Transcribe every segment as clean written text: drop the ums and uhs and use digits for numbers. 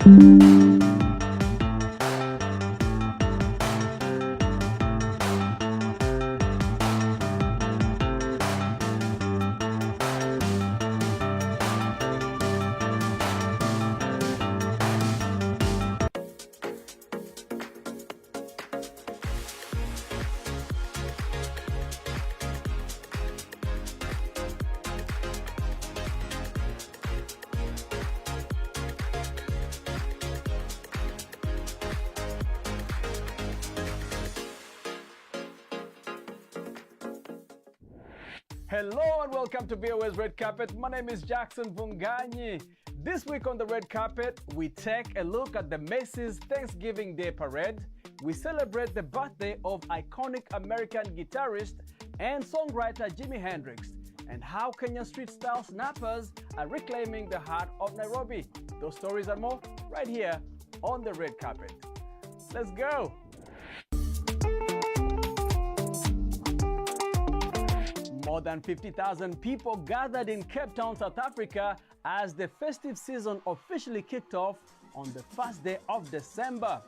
Hello and welcome to BOA's Red Carpet. My name is Jackson Vunganyi. This week on the Red Carpet, we take a look at the Macy's Thanksgiving Day Parade. We celebrate the birthday of iconic American guitarist and songwriter Jimi Hendrix and how Kenyan street-style snappers are reclaiming the heart of Nairobi. Those stories and more right here on the Red Carpet. Let's go! More than 50,000 people gathered in Cape Town, South Africa as the festive season officially kicked off on the first day of December.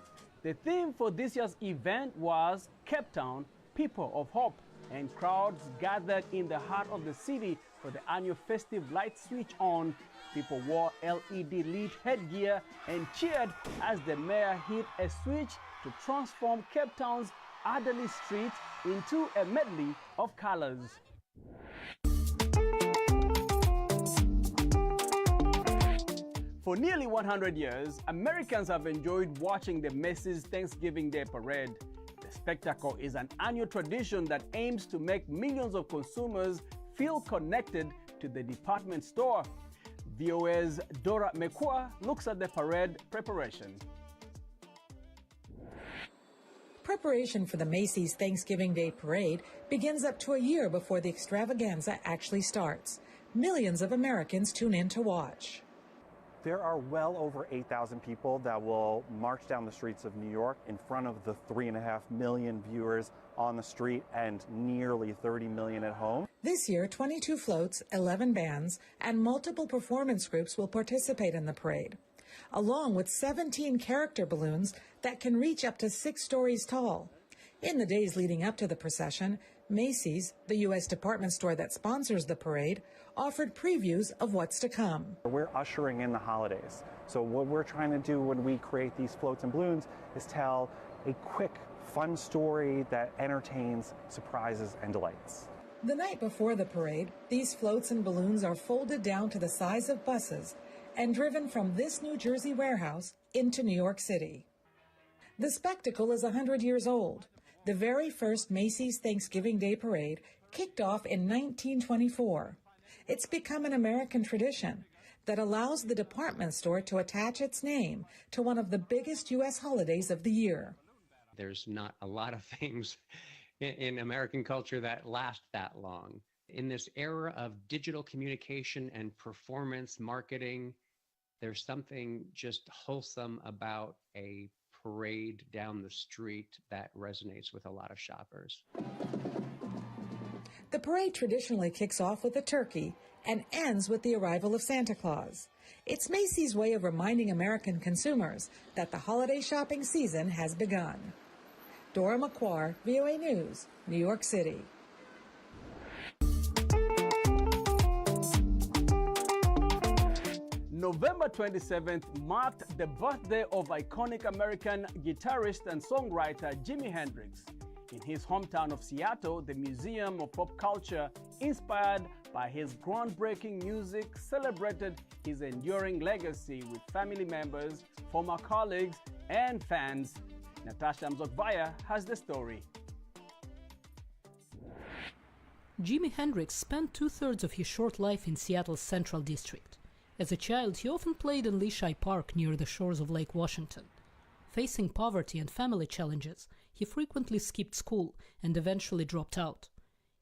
The theme for this year's event was Cape Town, People of Hope, and crowds gathered in the heart of the city for the annual festive light switch on. People wore LED lit headgear and cheered as the mayor hit a switch to transform Cape Town's orderly streets into a medley of colors. For nearly 100 years, Americans have enjoyed watching the Macy's Thanksgiving Day Parade. The spectacle is an annual tradition that aims to make millions of consumers feel connected to the department store. VOA's Dora Mekua looks at the parade preparation. Preparation for the Macy's Thanksgiving Day Parade begins up to a year before the extravaganza actually starts. Millions of Americans tune in to watch. There are well over 8,000 people that will march down the streets of New York in front of the 3.5 million viewers on the street and nearly 30 million at home. This year, 22 floats, 11 bands, and multiple performance groups will participate in the parade, along with 17 character balloons that can reach up to 6 stories tall. In the days leading up to the procession, Macy's, the U.S. department store that sponsors the parade, offered previews of what's to come. We're ushering in the holidays. So what we're trying to do when we create these floats and balloons is tell a quick, fun story that entertains, surprises, and delights. The night before the parade, these floats and balloons are folded down to the size of buses and driven from this New Jersey warehouse into New York City. The spectacle is 100 years old. The very first Macy's Thanksgiving Day Parade kicked off in 1924. It's become an American tradition that allows the department store to attach its name to one of the biggest U.S. holidays of the year. There's not a lot of things in American culture that last that long. In this era of digital communication and performance marketing, there's something just wholesome about a parade down the street that resonates with a lot of shoppers. The parade traditionally kicks off with a turkey and ends with the arrival of Santa Claus. It's Macy's way of reminding American consumers that the holiday shopping season has begun. Dora Mekua, VOA News, New York City. November 27th marked the birthday of iconic American guitarist and songwriter Jimi Hendrix. In his hometown of Seattle, the Museum of Pop Culture, inspired by his groundbreaking music, celebrated his enduring legacy with family members, former colleagues, and fans. Natasha Mzokvaya has the story. Jimi Hendrix spent two-thirds of his short life in Seattle's Central District. As a child, he often played in Lehigh Park near the shores of Lake Washington. Facing poverty and family challenges, he frequently skipped school and eventually dropped out.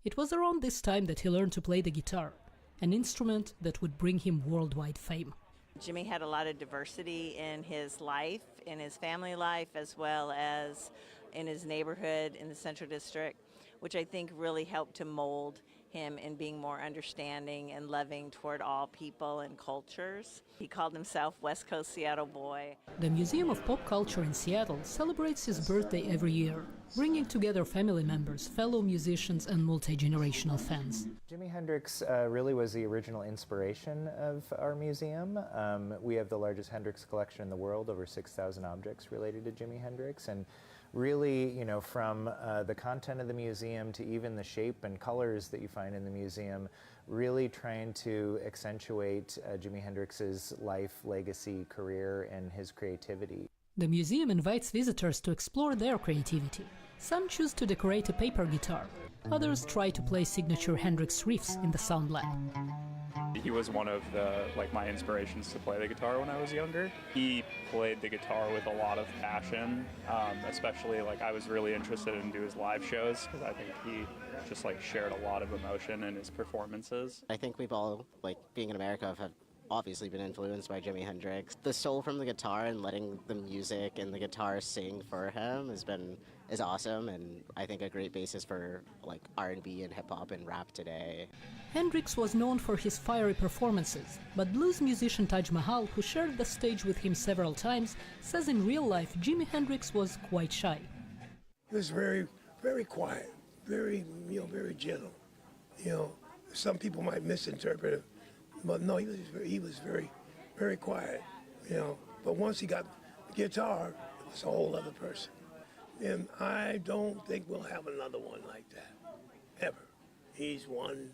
It was around this time that he learned to play the guitar, an instrument that would bring him worldwide fame. Jimi had a lot of diversity in his life, in his family life, as well as in his neighborhood in the Central District, which I think really helped to mold him in being more understanding and loving toward all people and cultures. He called himself West Coast Seattle Boy. The Museum of Pop Culture in Seattle celebrates his birthday every year, bringing together family members, fellow musicians, and multi-generational fans. Jimi Hendrix really was the original inspiration of our museum. We have the largest Hendrix collection in the world, over 6,000 objects related to Jimi Hendrix, and really, you know, from the content of the museum to even the shape and colors that you find in the museum, really trying to accentuate Jimi Hendrix's life, legacy, career, and his creativity. The museum invites visitors to explore their creativity. Some choose to decorate a paper guitar. Others try to play signature Hendrix riffs in the sound lab. He was one of my inspirations to play the guitar when I was younger. He played the guitar with a lot of passion, especially I was really interested in doing his live shows because I think he just shared a lot of emotion in his performances. I think we've all, being in America, have obviously been influenced by Jimi Hendrix. The soul from the guitar and letting the music and the guitar sing for him is awesome, and I think a great basis for R&B and hip-hop and rap today. Hendrix was known for his fiery performances, but blues musician Taj Mahal, who shared the stage with him several times, says in real life Jimi Hendrix was quite shy. He was very, very quiet, very gentle. Some people might misinterpret it, but no, he was very, very quiet. But once he got the guitar, it was a whole other person. And I don't think we'll have another one like that, ever. He's one.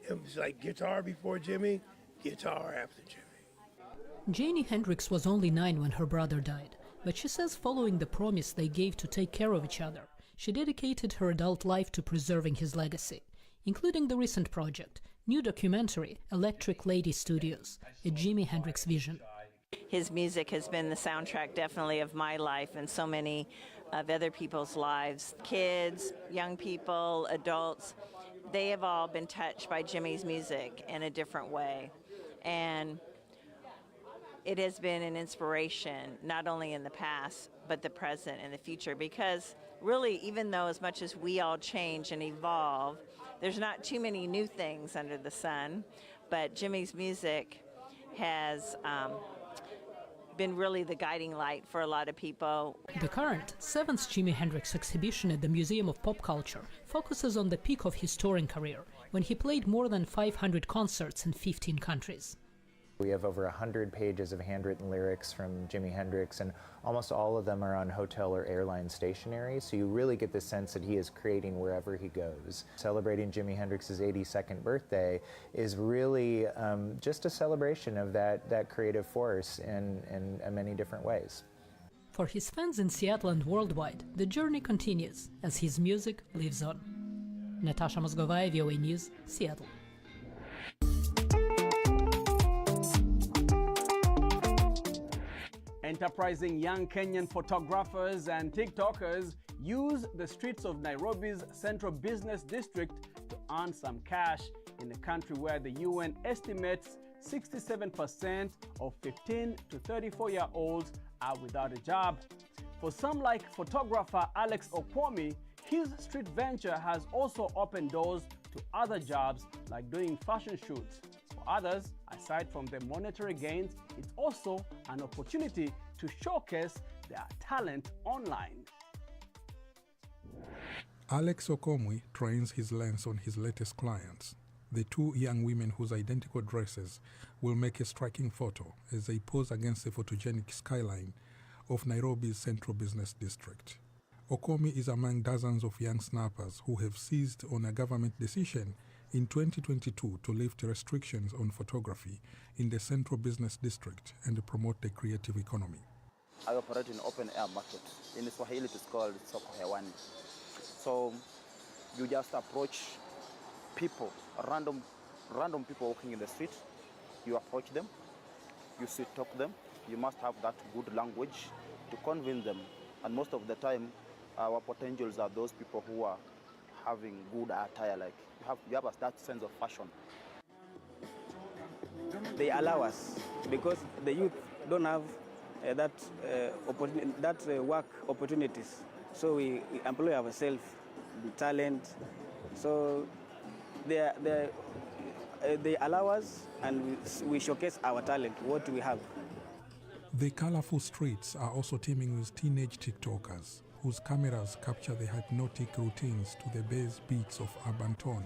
It was like guitar before Jimmy, guitar after Jimmy. Janie Hendrix was only 9 when her brother died, but she says following the promise they gave to take care of each other, she dedicated her adult life to preserving his legacy, including the recent project, new documentary, Electric Lady Studios, a Jimi Hendrix vision. His music has been the soundtrack definitely of my life and so many of other people's lives. Kids, young people, adults, they have all been touched by Jimmy's music in a different way. And it has been an inspiration, not only in the past, but the present and the future. Because really, even though as much as we all change and evolve, there's not too many new things under the sun. But Jimmy's music has been really the guiding light for a lot of people. The current 7th Jimi Hendrix exhibition at the Museum of Pop Culture focuses on the peak of his touring career, when he played more than 500 concerts in 15 countries. We have over 100 pages of handwritten lyrics from Jimi Hendrix, and almost all of them are on hotel or airline stationery, so you really get the sense that he is creating wherever he goes. Celebrating Jimi Hendrix's 82nd birthday is really just a celebration of that creative force in many different ways. For his fans in Seattle and worldwide, the journey continues as his music lives on. Natasha Mozgovaya, VOA News, Seattle. Enterprising young Kenyan photographers and TikTokers use the streets of Nairobi's central business district to earn some cash in a country where the UN estimates 67% of 15 to 34-year-olds are without a job. For some, like photographer Alex Okwomi, his street venture has also opened doors to other jobs like doing fashion shoots. For others, aside from the monetary gains, it's also an opportunity to showcase their talent online. Alex Okomwi trains his lens on his latest clients, the 2 young women whose identical dresses will make a striking photo as they pose against the photogenic skyline of Nairobi's central business district. Okomi is among dozens of young snappers who have seized on a government decision in 2022 to lift restrictions on photography in the central business district and promote the creative economy. I operate in open air market. In Swahili it's called soko hewani. So you just approach people, random people walking in the street. You approach them, you sweet talk them. You must have that good language to convince them. And most of the time, our potentials are those people who are having good attire, like you have that sense of fashion. They allow us because the youth don't have work opportunities. So we employ ourselves, the talent. So they allow us and we showcase our talent, what we have. The colorful streets are also teeming with teenage TikTokers whose cameras capture the hypnotic routines to the bass beats of urban tone,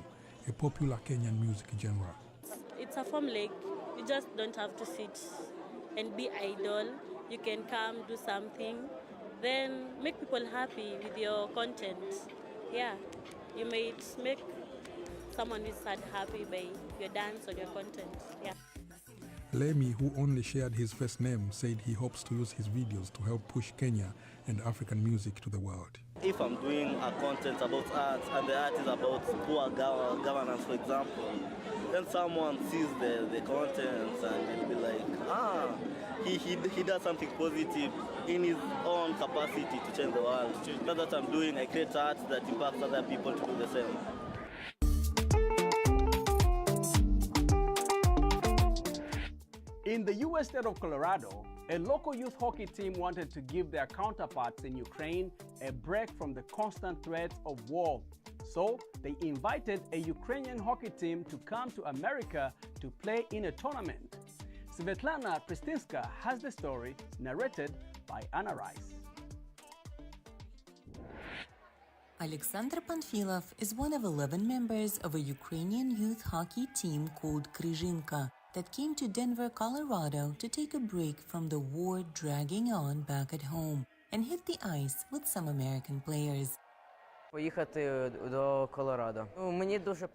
a popular Kenyan music genre. It's a form like you just don't have to sit and be idle. You can come, do something, then make people happy with your content. Yeah, you might make someone who's sad happy by your dance or your content. Yeah. Lemmy, who only shared his first name, said he hopes to use his videos to help push Kenya and African music to the world. If I'm doing a content about art and the art is about poor governance, for example, then someone sees the content and they'll be like, he does something positive in his own capacity to change the world. That's what I'm doing. I create art that impacts other people to do the same. In the U.S. state of Colorado, a local youth hockey team wanted to give their counterparts in Ukraine a break from the constant threats of war. So they invited a Ukrainian hockey team to come to America to play in a tournament. Svetlana Pristinska has the story, narrated by Anna Rice. Alexander Panfilov is one of 11 members of a Ukrainian youth hockey team called Kryzhinka that came to Denver, Colorado to take a break from the war dragging on back at home and hit the ice with some American players.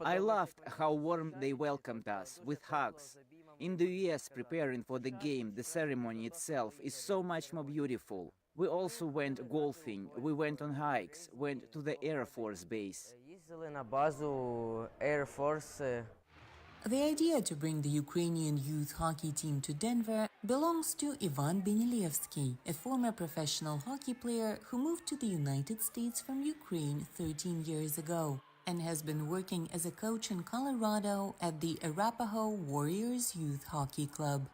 I loved how warm they welcomed us, with hugs. In the US, preparing for the game, the ceremony itself is so much more beautiful. We also went golfing, we went on hikes, went to the Air Force base. The idea to bring the Ukrainian youth hockey team to Denver belongs to Ivan Benilevsky, a former professional hockey player who moved to the United States from Ukraine 13 years ago and has been working as a coach in Colorado at the Arapahoe Warriors Youth Hockey Club.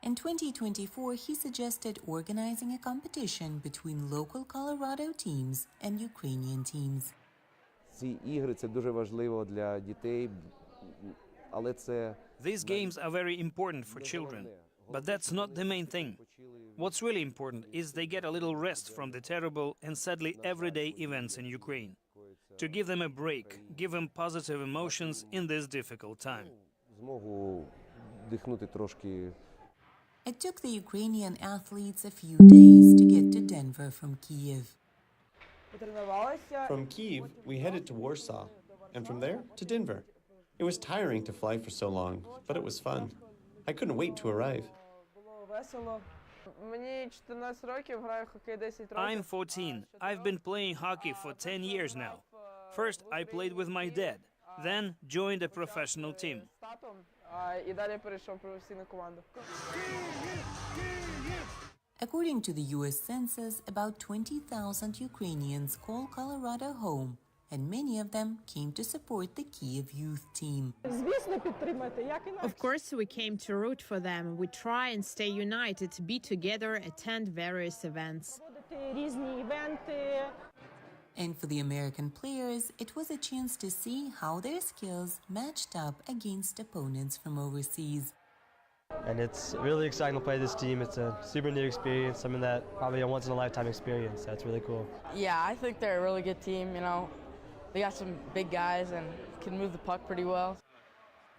In 2024, he suggested organizing a competition between local Colorado teams and Ukrainian teams. Ці ігри – це дуже важливо для дітей. These games are very important for children, but that's not the main thing. What's really important is they get a little rest from the terrible and sadly everyday events in Ukraine. To give them a break, give them positive emotions in this difficult time. It took the Ukrainian athletes a few days to get to Denver from Kyiv. From Kyiv, we headed to Warsaw, and from there to Denver. It was tiring to fly for so long, but it was fun. I couldn't wait to arrive. I'm 14. I've been playing hockey for 10 years now. First, I played with my dad, then joined a professional team. According to the U.S. Census, about 20,000 Ukrainians call Colorado home, and many of them came to support the Kyiv youth team. Of course, we came to root for them. We try and stay united, be together, attend various events. And for the American players, it was a chance to see how their skills matched up against opponents from overseas. And it's really exciting to play this team. It's a super new experience, something that probably a once-in-a-lifetime experience. That's really cool. Yeah, I think they're a really good team, you know. They got some big guys and can move the puck pretty well.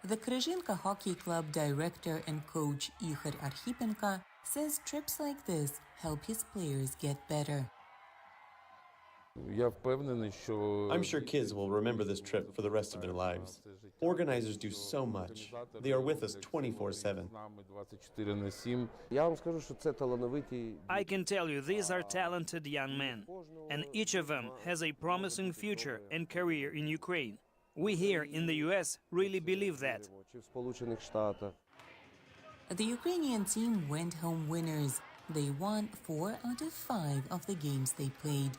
The Kryzhinka Hockey Club director and coach Ihor Arhipenko says trips like this help his players get better. I'm sure kids will remember this trip for the rest of their lives. Organizers do so much. They are with us 24/7. I can tell you these are talented young men, and each of them has a promising future and career in Ukraine. We here in the US really believe that. The Ukrainian team went home winners. They won 4 out of 5 of the games they played.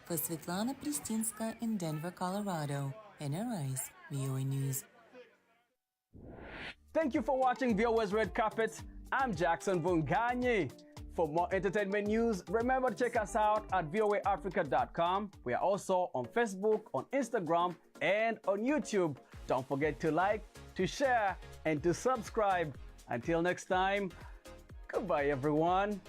For Svetlana Pristinska in Denver, Colorado, Anna Rice, VOA News. Thank you for watching VOA's Red Carpet. I'm Jackson Vunganyi. For more entertainment news, remember to check us out at voaafrica.com. We are also on Facebook, on Instagram, and on YouTube. Don't forget to like, to share, and to subscribe. Until next time, goodbye everyone.